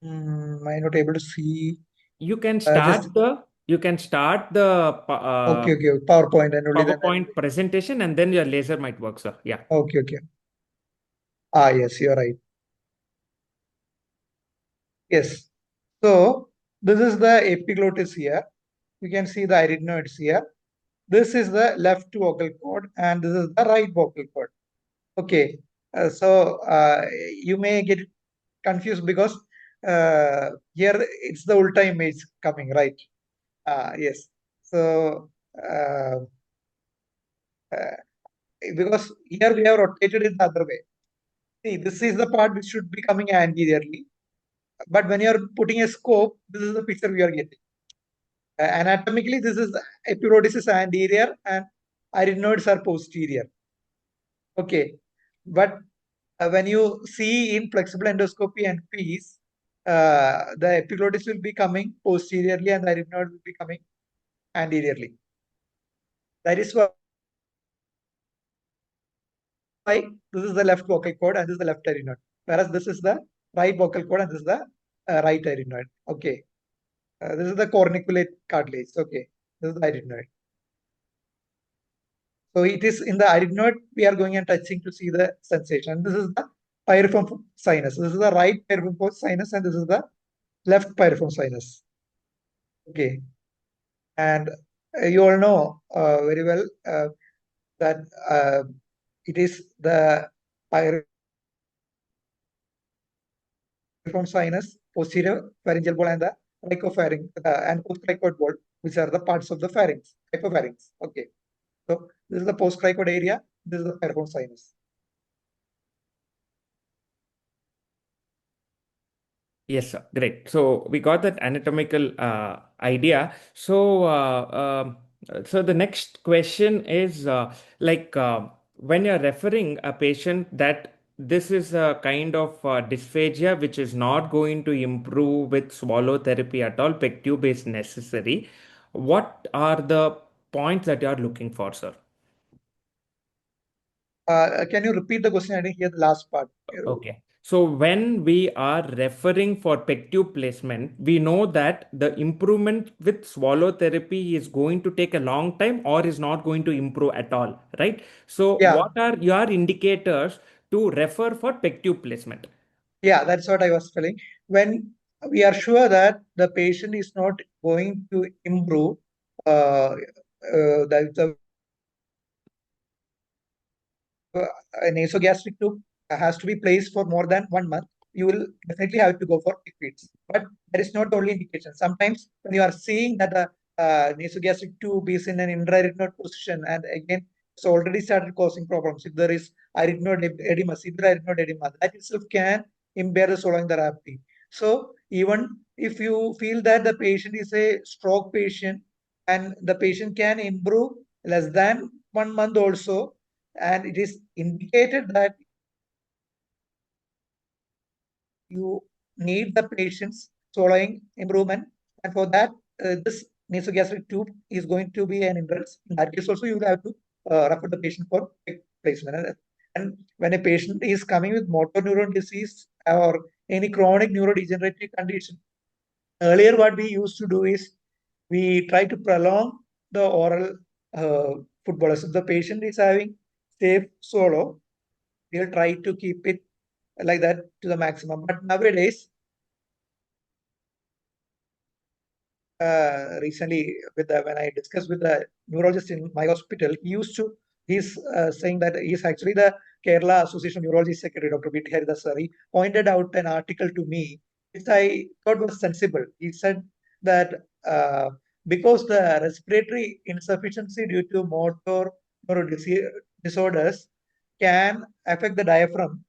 I'm not able to see.
You can
Just
start the
okay, okay. PowerPoint and only then I will.
PowerPoint presentation, and then your laser might work, sir. Yeah.
Okay, okay. Ah, yes, you're right. Yes. So this is the epiglottis here. You can see the arytenoids here. This is the left vocal cord, and this is the right vocal cord. Okay. So you may get confused because here it's the ulta image coming, right? Yes. So uh, because here we have rotated it the other way. See, this is the part which should be coming anteriorly. But when you're putting a scope, this is the picture we are getting. Anatomically, this is epiglottis is anterior and arytenoids are posterior. Okay. But when you see in flexible endoscopy and PEES, the epiglottis will be coming posteriorly and the arytenoid will be coming anteriorly. That is why this is the left vocal cord and this is the left arytenoid. Whereas this is the right vocal cord and this is the right arytenoid. Okay. This is the corniculate cartilage. Okay. This is the arytenoid. So it is in the arytenoid we are going and touching to see the sensation. This is the pyriform sinus. This is the right pyriform sinus and this is the left pyriform sinus. Okay. And you all know very well that it is the pyriform sinus, posterior pharyngeal wall, and the rhicopharynx and postcricoid wall, which are the parts of the pharynx, hypopharynx. Okay. So this is the postcricoid area. This is the pyriform sinus.
Yes, sir. Great. So we got that anatomical idea. So the next question is when you're referring a patient that this is a kind of dysphagia which is not going to improve with swallow therapy at all, peg tube is necessary. What are the points that you are looking for, sir?
Can you repeat the question? I didn't hear the last part.
Okay. So when we are referring for peg tube placement, we know that the improvement with swallow therapy is going to take a long time or is not going to improve at all, right? So
Yeah,
what are your indicators to refer for peg tube placement?
yeah, that's what I was feeling. When we are sure that the patient is not going to improve, the a nasogastric tube has to be placed for more than 1 month, you will definitely have to go for liquids. But that is not the only indication. Sometimes when you are seeing that the nasogastric tube is in an intra-arytenoid position and again it's already started causing problems. If there is arytenoid edema, severe arytenoid edema, that itself can impair the swallowing therapy. So even if you feel that the patient is a stroke patient and the patient can improve less than 1 month also, and it is indicated that you need the patient's swallowing improvement, and for that, this nasogastric tube is going to be an hindrance. In that case, also you will have to refer the patient for placement. And when a patient is coming with motor neuron disease or any chronic neurodegenerative condition, earlier what we used to do is we try to prolong the oral food bolus. If the patient is having safe swallow, we'll try to keep it like that to the maximum. But nowadays, recently, when I discussed with the neurologist in my hospital, he's saying that he's actually the Kerala Association of Neurology Secretary, Dr. B.T. Haridasari, pointed out an article to me, which I thought was sensible. He said that because the respiratory insufficiency due to motor disorders can affect the diaphragm,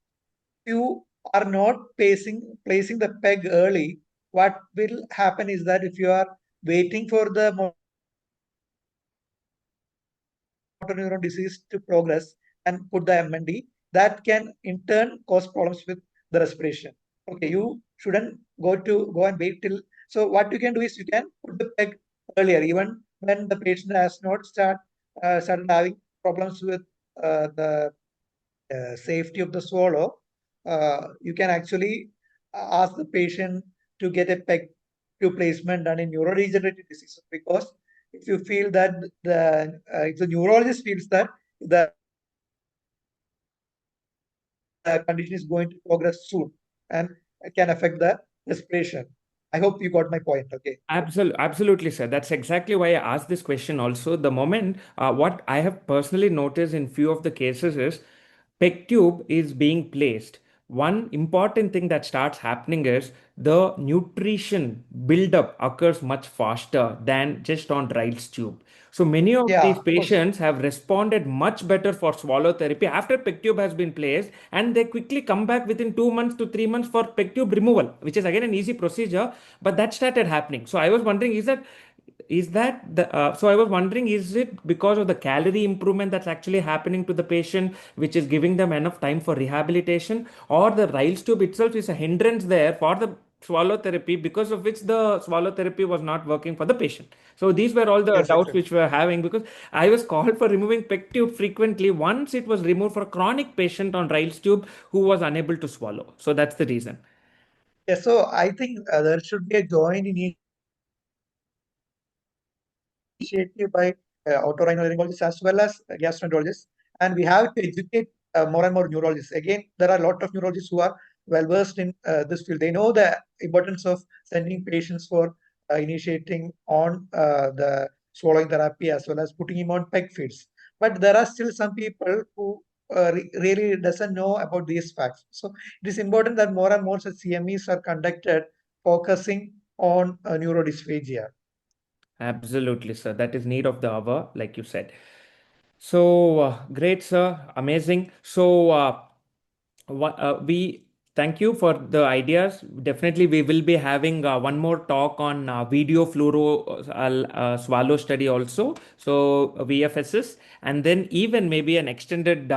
you are not placing the peg early, what will happen is that if you are waiting for the motor neuron disease to progress and put the MND, that can in turn cause problems with the respiration. Okay, you shouldn't go and wait till. So what you can do is you can put the peg earlier, even when the patient has not started having problems with the safety of the swallow, you can actually ask the patient to get a peg tube placement done in neurodegenerative diseases, because if you feel that if the neurologist feels that the condition is going to progress soon and can affect the respiration. I hope you got my point. Okay.
Absolutely, sir. That's exactly why I asked this question also. The moment, what I have personally noticed in few of the cases is peg tube is being placed. One important thing that starts happening is the nutrition buildup occurs much faster than just on Ryl's tube. So many of
Yeah,
these
of course.
patients have responded much better for swallow therapy after peg tube has been placed, and they quickly come back within 2 months to 3 months for peg tube removal, which is again an easy procedure. But that started happening. So I was wondering, I was wondering, is it because of the calorie improvement that's actually happening to the patient, which is giving them enough time for rehabilitation, or the Ryle's tube itself is a hindrance there for the swallow therapy, because of which the swallow therapy was not working for the patient? So these were all the
Yes,
doubts
exactly.
which we were having, because I was called for removing peg tube frequently once it was removed for a chronic patient on Ryle's tube who was unable to swallow. So that's the reason.
Yeah, so I think there should be a joint initiative by otorhinolaryngologists as well as gastroenterologists, and we have to educate more and more neurologists. Again, there are a lot of neurologists who are well versed in this field. They know the importance of sending patients for initiating on the swallowing therapy as well as putting him on peg feeds. But there are still some people who really doesn't know about these facts. So it is important that more and more such CMEs are conducted focusing on neurodysphagia.
Absolutely, sir. That is need of the hour, like you said. So great, sir. Amazing. So we thank you for the ideas. Definitely, we will be having one more talk on video fluoro swallow study also. So VFSS, and then even maybe an extended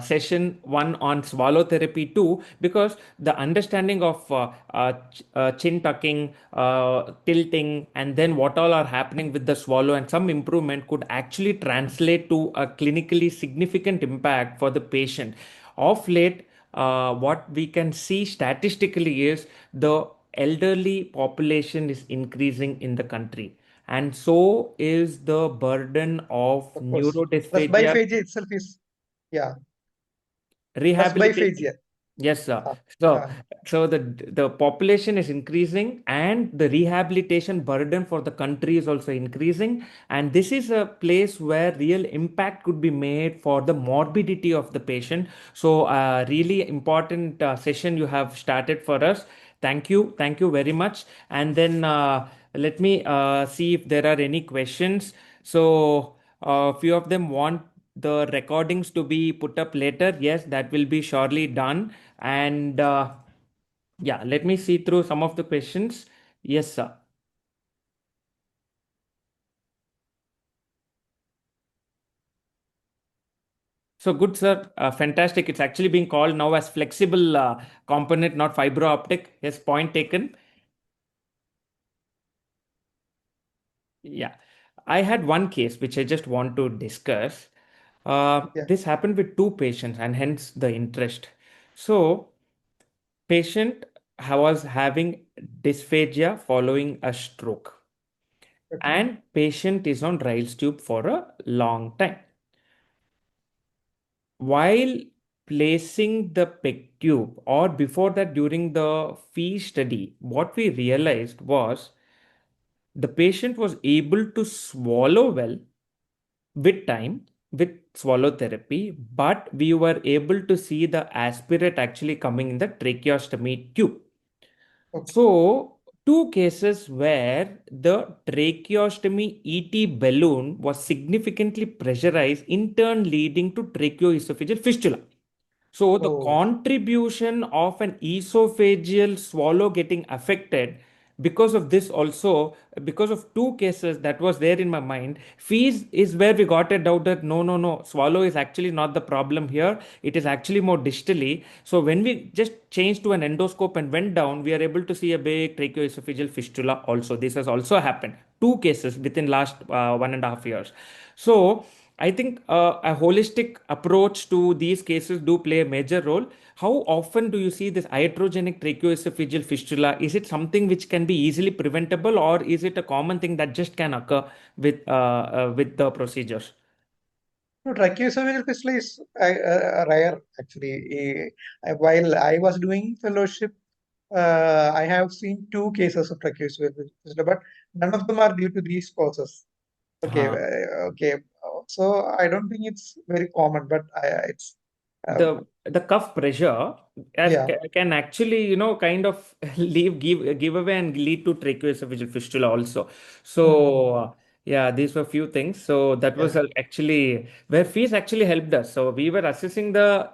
session one on swallow therapy too, because the understanding of chin tucking, tilting, and then what all are happening with the swallow and some improvement could actually translate to a clinically significant impact for the patient. Of late, what we can see statistically is the elderly population is increasing in the country, and so is the burden of
Of course. Plus
neurodysphagia
biophagia itself is, yeah, plus
rehabilitation.
biophagia.
Yes, sir.
Uh,
So,
uh,
the population is increasing, and the rehabilitation burden for the country is also increasing. And this is a place where real impact could be made for the morbidity of the patient. So, really important session you have started for us. Thank you very much. And then let me see if there are any questions. So, a few of them want the recordings to be put up later. Yes, that will be surely done. And yeah, let me see through some of the questions. Yes, sir. So good, sir. Fantastic. It's actually being called now as flexible component, not fiber optic. Yes, point taken. Yeah. I had one case which I just want to discuss.
yeah,
This happened with two patients, and hence the interest. So, patient was having dysphagia following a stroke,
okay,
and patient is on Ryle's tube for a long time. While placing the peg tube, or before that during the fee study, what we realized was the patient was able to swallow well with time with swallow therapy, but we were able to see the aspirate actually coming in the tracheostomy tube.
okay.
So, two cases where the tracheostomy ET balloon was significantly pressurized, in turn leading to tracheoesophageal fistula. So the
Oh,
contribution of an esophageal swallow getting affected, because of this also, because of two cases that was there in my mind, fees is where we got a doubt that no, swallow is actually not the problem here. It is actually more distally. So when we just changed to an endoscope and went down, we are able to see a big tracheoesophageal fistula also. This has also happened. Two cases within last 1.5 years. So I think a holistic approach to these cases do play a major role. How often do you see this iatrogenic tracheoesophageal fistula? Is it something which can be easily preventable, or is it a common thing that just can occur with the procedures?
No, tracheoesophageal fistula is rare actually. While I was doing fellowship, I have seen two cases of tracheoesophageal fistula, but none of them are due to these causes. Okay,
Uh,
okay. So I don't think it's very common, but it's
the cuff pressure
yeah.
can actually, kind of give away and lead to tracheoesophageal fistula also.
Mm,
So yeah, these were few things. So that was
yeah.
actually where fees actually helped us. So we were assessing the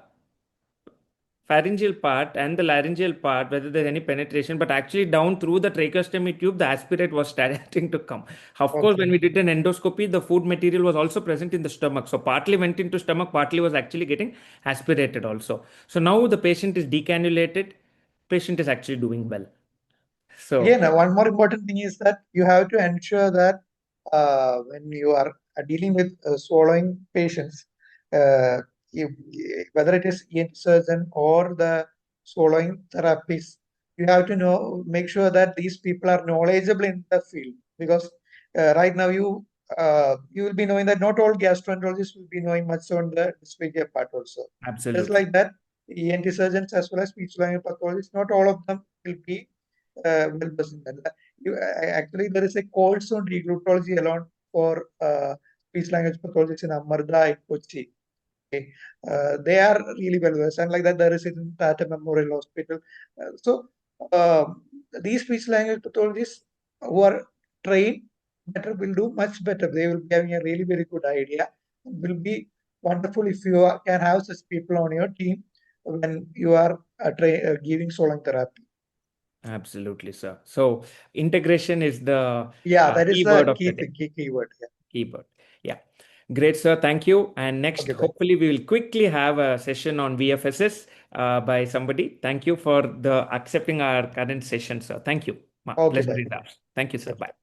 pharyngeal part and the laryngeal part, whether there's any penetration, but actually down through the tracheostomy tube, the aspirate was starting to come. Of course, when
Okay.
we did an endoscopy, the food material was also present in the stomach. So partly went into stomach, partly was actually getting aspirated also. So now the patient is decannulated, patient is actually doing well. So
Again, one more important thing is that you have to ensure that when you are dealing with swallowing patients, uh, you, whether it is ENT surgeon or the swallowing therapist, you have to make sure that these people are knowledgeable in the field, because right now you will be knowing that not all gastroenterologists will be knowing much on the dysphagia part also. Just
absolutely.
like that, ENT surgeons as well as speech language pathologists, not all of them will be well versed in that. Actually, there is a course on reglotology alone for speech language pathologists in Amarda in Kochi. Okay. They are really well versed, and like that, there is in Tata Memorial Hospital. So these speech language pathologists who are trained better will do much better. They will be having a really very good idea. It will be wonderful if you can have such people on your team when you are giving swallowing therapy.
Absolutely, sir. So integration is the
Yeah, that is
key word
the
of the
key
day.
thing, key keyword. Yeah.
Keyboard. Yeah. Great, sir. Thank you. And next,
Okay, thank
hopefully, we will quickly have a session on VFSS by somebody. Thank you for the accepting our current session, sir. Thank you.
you. Okay,
Pleasure
bye.
is ours. Thank you, sir.
Thank you.
Bye.